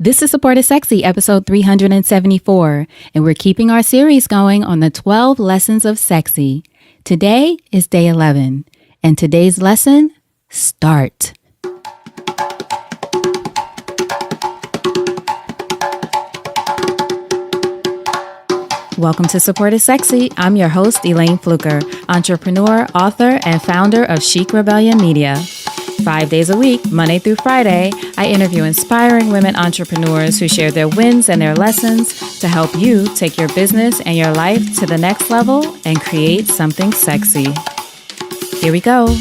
This is Support is Sexy, episode 374, and we're keeping our series going on the 12 lessons of sexy. Today is day 11, and today's lesson, start. Welcome to Support is Sexy. I'm your host, Elayne Fluker, entrepreneur, author, and founder of Chic Rebellion Media. 5 days a week, Monday through Friday, I interview inspiring women entrepreneurs who share their wins and their lessons to help you take your business and your life to the next level and create something sexy. Here we go.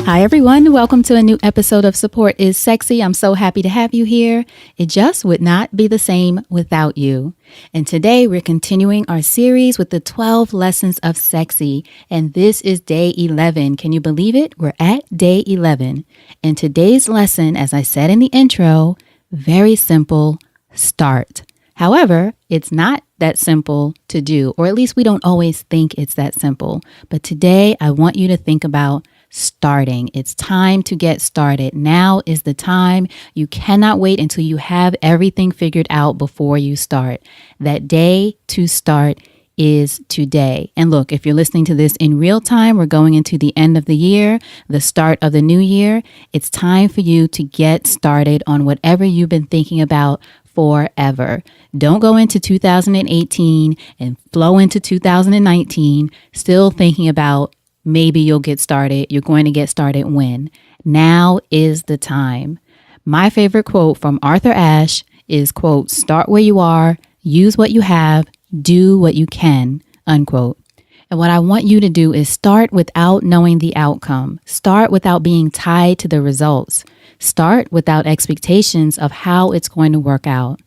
Hi, everyone. Welcome to a new episode of Support is Sexy. I'm so happy to have you here. It just would not be the same without you. And today we're continuing our series with the 12 lessons of sexy. And this is day 11. Can you believe it? We're at day 11. And today's lesson, as I said in the intro, very simple, start. However, it's not that simple to do, or at least we don't always think it's that simple. But today I want you to think about starting. It's time to get started. Now is the time. You cannot wait until you have everything figured out before you start. That day to start is today. And look, if you're listening to this in real time, we're going into the end of the year, the start of the new year. It's time for you to get started on whatever you've been thinking about forever. Don't go into 2018 and flow into 2019 still thinking about maybe you'll get started. You're going to get started when? Now is the time. My favorite quote from Arthur Ashe is, quote, start where you are, use what you have, do what you can, unquote. And what I want you to do is start without knowing the outcome. Start without being tied to the results. Start without expectations of how it's going to work out.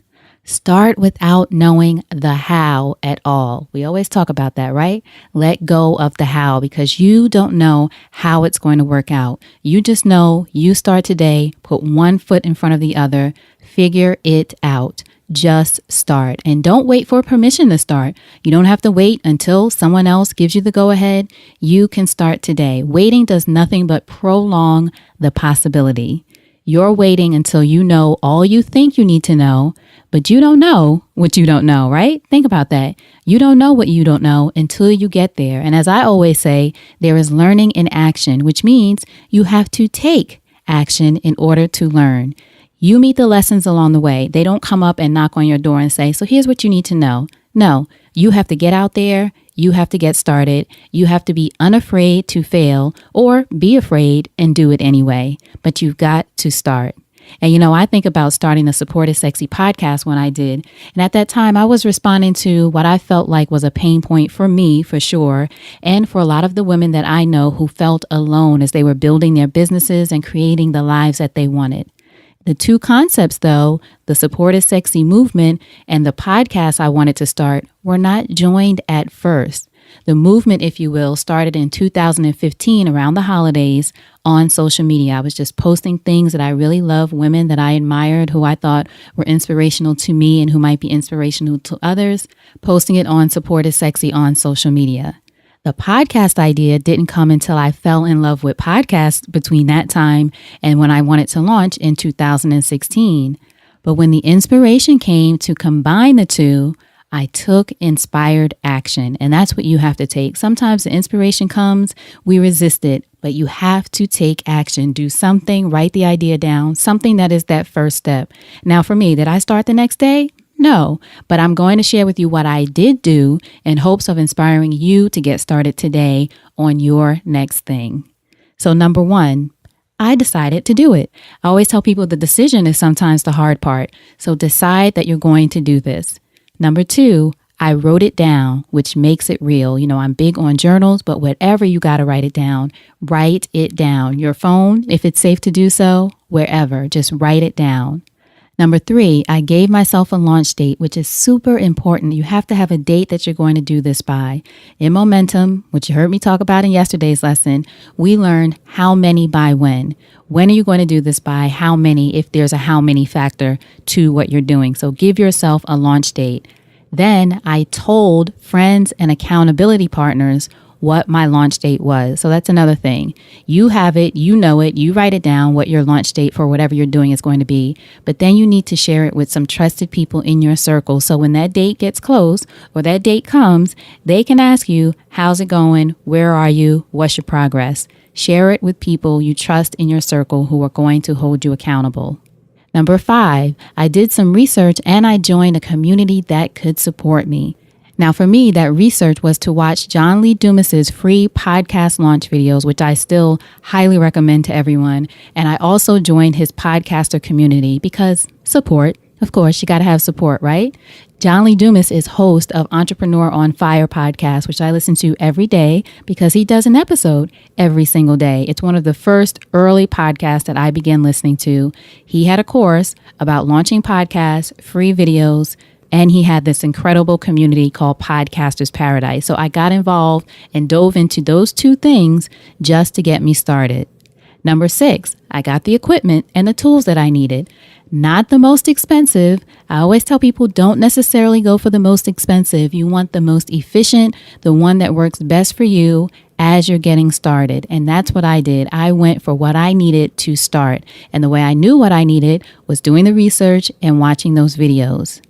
Start without knowing the how at all. We always talk about that, right? Let go of the how because you don't know how it's going to work out. You just know you start today, put one foot in front of the other, figure it out. Just start and don't wait for permission to start. You don't have to wait until someone else gives you the go ahead. You can start today. Waiting does nothing but prolong the possibility. You're waiting until you know all you think you need to know, but you don't know what you don't know, right? Think about that. You don't know what you don't know until you get there. And as I always say, there is learning in action, which means you have to take action in order to learn. You meet the lessons along the way. They don't come up and knock on your door and say, so here's what you need to know. No, you have to get out there. You have to get started. You have to be unafraid to fail or be afraid and do it anyway. But you've got to start. And, I think about starting the Support is Sexy podcast when I did. And at that time, I was responding to what I felt like was a pain point for me, for sure, and for a lot of the women that I know who felt alone as they were building their businesses and creating the lives that they wanted. The two concepts, though, the Support is Sexy movement and the podcast I wanted to start were not joined at first. The movement, if you will, started in 2015 around the holidays on social media. I was just posting things that I really love, women that I admired, who I thought were inspirational to me and who might be inspirational to others, posting it on Support is Sexy on social media. The podcast idea didn't come until I fell in love with podcasts between that time and when I wanted to launch in 2016. But when the inspiration came to combine the two, I took inspired action. And that's what you have to take. Sometimes the inspiration comes, we resist it, but you have to take action. Do something, write the idea down, something that is that first step. Now for me, did I start the next day? No, but I'm going to share with you what I did do in hopes of inspiring you to get started today on your next thing. So number one, I decided to do it. I always tell people the decision is sometimes the hard part. So decide that you're going to do this. Number two, I wrote it down, which makes it real. I'm big on journals, but whatever you got to write it down. Write it down. Your phone, if it's safe to do so, wherever, just write it down. Number three, I gave myself a launch date, which is super important. You have to have a date that you're going to do this by. In Momentum, which you heard me talk about in yesterday's lesson, we learned how many by when. When are you going to do this by? How many, if there's a how many factor to what you're doing. So give yourself a launch date. Then I told friends and accountability partners what my launch date was. So that's another thing. You have it, you know it, you write it down what your launch date for whatever you're doing is going to be. But then you need to share it with some trusted people in your circle. So when that date gets close or that date comes, they can ask you, how's it going? Where are you? What's your progress? Share it with people you trust in your circle who are going to hold you accountable. Number 5, I did some research and I joined a community that could support me. Now, for me, that research was to watch John Lee Dumas's free podcast launch videos, which I still highly recommend to everyone. And I also joined his podcaster community because support. Of course, you got to have support, right? John Lee Dumas is host of Entrepreneur on Fire podcast, which I listen to every day because he does an episode every single day. It's one of the first early podcasts that I began listening to. He had a course about launching podcasts, free videos, and he had this incredible community called Podcasters Paradise. So I got involved and dove into those two things just to get me started. Number 6, I got the equipment and the tools that I needed. Not the most expensive. I always tell people don't necessarily go for the most expensive. You want the most efficient, the one that works best for you as you're getting started. And that's what I did. I went for what I needed to start. And the way I knew what I needed was doing the research and watching those videos.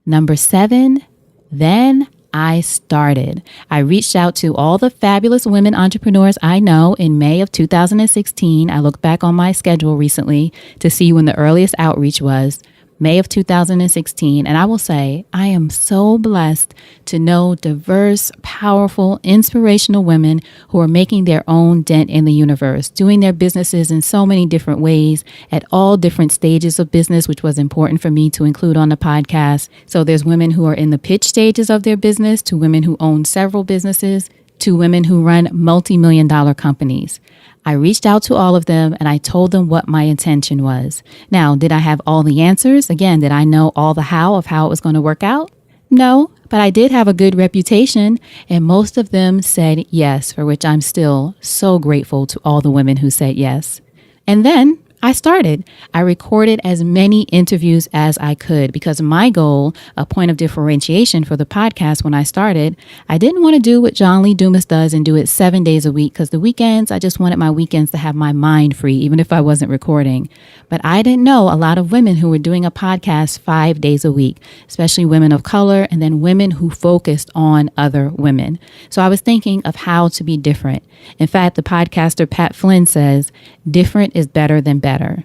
Number 7, then I started. I reached out to all the fabulous women entrepreneurs I know in May of 2016. I looked back on my schedule recently to see when the earliest outreach was. May of 2016. And I will say, I am so blessed to know diverse, powerful, inspirational women who are making their own dent in the universe, doing their businesses in so many different ways at all different stages of business, which was important for me to include on the podcast. So there's women who are in the pitch stages of their business, to women who own several businesses, to women who run multi-million-dollar companies. I reached out to all of them and I told them what my intention was. Now, did I have all the answers? Again, did I know all the how of how it was going to work out? No, but I did have a good reputation and most of them said yes, for which I'm still so grateful to all the women who said yes. And then I started. I recorded as many interviews as I could because my goal, a point of differentiation for the podcast when I started, I didn't want to do what John Lee Dumas does and do it 7 days a week because the weekends, I just wanted my weekends to have my mind free, even if I wasn't recording. But I didn't know a lot of women who were doing a podcast 5 days a week, especially women of color and then women who focused on other women. So I was thinking of how to be different. In fact, the podcaster Pat Flynn says, different is better than better.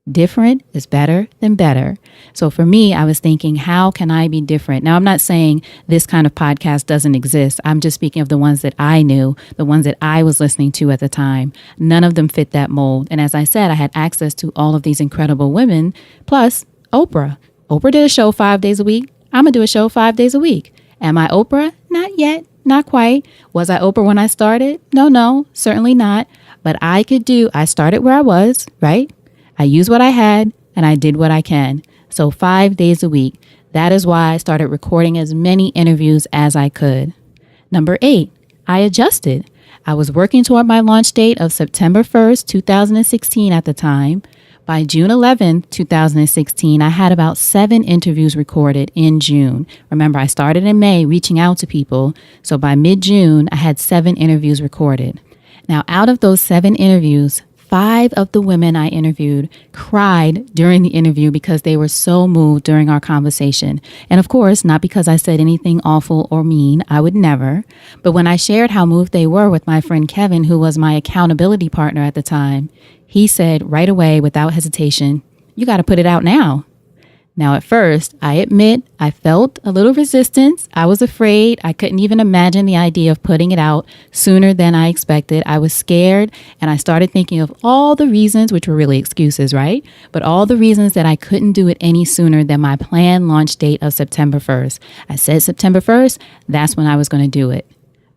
Different is better than better. So for me, I was thinking, how can I be different? Now, I'm not saying this kind of podcast doesn't exist. I'm just speaking of the ones that I knew, the ones that I was listening to at the time. None of them fit that mold. And as I said, I had access to all of these incredible women, plus Oprah. Oprah did a show 5 days a week. I'm going to do a show 5 days a week. Am I Oprah? Not yet. Not quite. Was I Oprah when I started? No, certainly not. But I started where I was, right? I used what I had and I did what I can. So 5 days a week. That is why I started recording as many interviews as I could. Number 8, I adjusted. I was working toward my launch date of September 1st, 2016 at the time. By June 11th, 2016, I had about 7 interviews recorded in June. Remember, I started in May reaching out to people. So by mid-June, I had 7 interviews recorded. Now, out of those 7 interviews, 5 of the women I interviewed cried during the interview because they were so moved during our conversation. And of course, not because I said anything awful or mean, I would never. But when I shared how moved they were with my friend Kevin, who was my accountability partner at the time, he said right away, without hesitation, "You got to put it out now." Now, at first, I admit I felt a little resistance. I was afraid. I couldn't even imagine the idea of putting it out sooner than I expected. I was scared, and I started thinking of all the reasons, which were really excuses, right? But all the reasons that I couldn't do it any sooner than my planned launch date of September 1st. I said September 1st, that's when I was going to do it.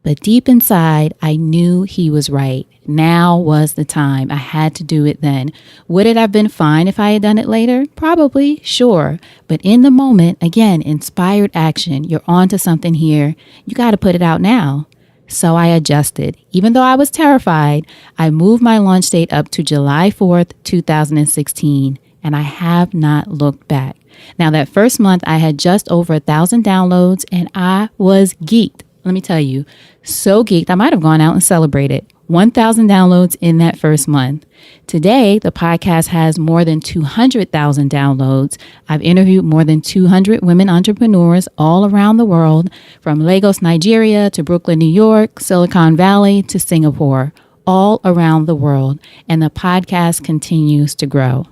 But deep inside, I knew he was right. Now was the time. I had to do it then. Would it have been fine if I had done it later? Probably, sure. But in the moment, again, inspired action. You're onto something here. You got to put it out now. So I adjusted. Even though I was terrified, I moved my launch date up to July 4th, 2016. And I have not looked back. Now, that first month, I had just over 1,000 downloads and I was geeked. let me tell you, so geeked. I might have gone out and celebrated 1,000 downloads in that first month. Today, the podcast has more than 200,000 downloads. I've interviewed more than 200 women entrepreneurs all around the world, from Lagos, Nigeria, to Brooklyn, New York, Silicon Valley, to Singapore, all around the world. And the podcast continues to grow.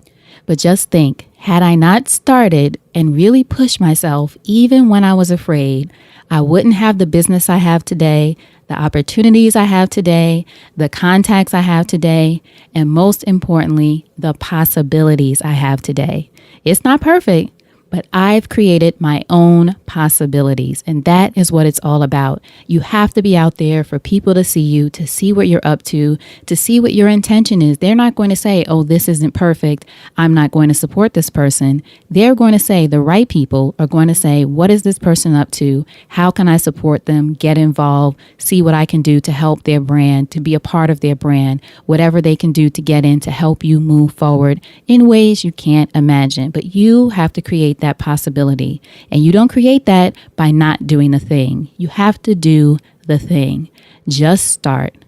But just think, had I not started and really pushed myself, even when I was afraid, I wouldn't have the business I have today, the opportunities I have today, the contacts I have today, and most importantly, the possibilities I have today. It's not perfect, but I've created my own possibilities, and that is what it's all about. You have to be out there for people to see you, to see what you're up to see what your intention is. They're not going to say, oh, this isn't perfect, I'm not going to support this person. They're going to say, the right people are going to say, what is this person up to? How can I support them? Get involved, see what I can do to help their brand, to be a part of their brand, whatever they can do to get in to help you move forward in ways you can't imagine. But you have to create that possibility. And you don't create that by not doing the thing. You have to do the thing. Just start.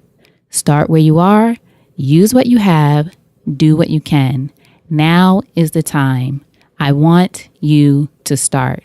Start where you are. Use what you have. Do what you can. Now is the time. I want you to start.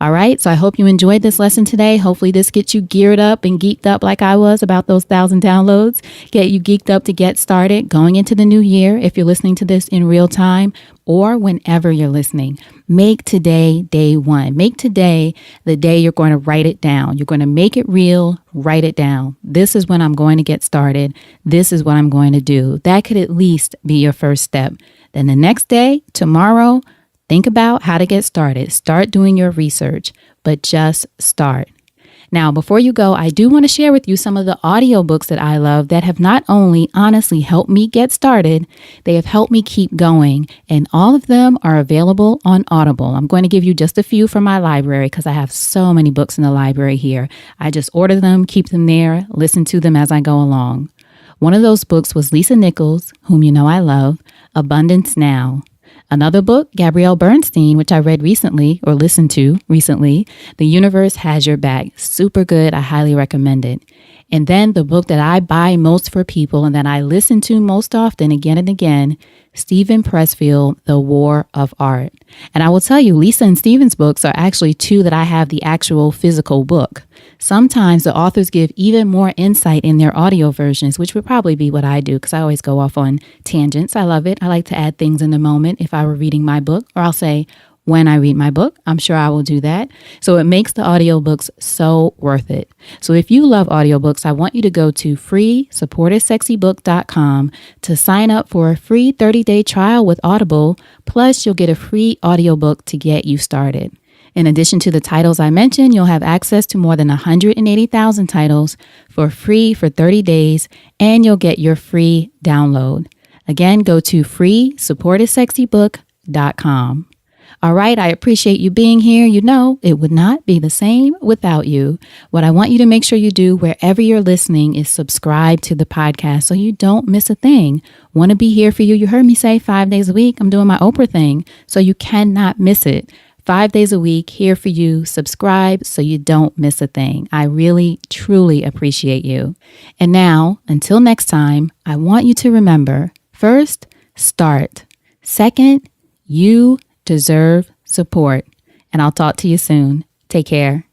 All right, so I hope you enjoyed this lesson today. Hopefully this gets you geared up and geeked up like I was about those 1,000 downloads. Get you geeked up to get started going into the new year. If you're listening to this in real time or whenever you're listening, make today day one. Make today the day you're going to write it down. You're going to make it real, write it down. This is when I'm going to get started. This is what I'm going to do. That could at least be your first step. Then the next day, tomorrow, think about how to get started. Start doing your research, but just start. Now, before you go, I do want to share with you some of the audiobooks that I love that have not only honestly helped me get started, they have helped me keep going. And all of them are available on Audible. I'm going to give you just a few from my library because I have so many books in the library here. I just order them, keep them there, listen to them as I go along. One of those books was Lisa Nichols, whom you know I love, Abundance Now. Another book, Gabrielle Bernstein, which I read recently or listened to recently, The Universe Has Your Back. Super good. I highly recommend it. And then the book that I buy most for people and that I listen to most often again and again, Stephen Pressfield, The War of Art. And I will tell you, Lisa and Stephen's books are actually two that I have the actual physical book. Sometimes the authors give even more insight in their audio versions, which would probably be what I do because I always go off on tangents. I love it. I like to add things in the moment if I were reading my book, or I'll say, when I read my book, I'm sure I will do that. So it makes the audiobooks so worth it. So if you love audiobooks, I want you to go to freesupportedsexybook.com to sign up for a free 30-day trial with Audible. Plus, you'll get a free audiobook to get you started. In addition to the titles I mentioned, you'll have access to more than 180,000 titles for free for 30 days, and you'll get your free download. Again, go to freesupportedsexybook.com. All right, I appreciate you being here. You know, it would not be the same without you. What I want you to make sure you do wherever you're listening is subscribe to the podcast so you don't miss a thing. Want to be here for you. You heard me say 5 days a week. I'm doing my Oprah thing, so you cannot miss it. 5 days a week, here for you. Subscribe so you don't miss a thing. I really, truly appreciate you. And now, until next time, I want you to remember, first, start. Second, you deserve support. And I'll talk to you soon. Take care.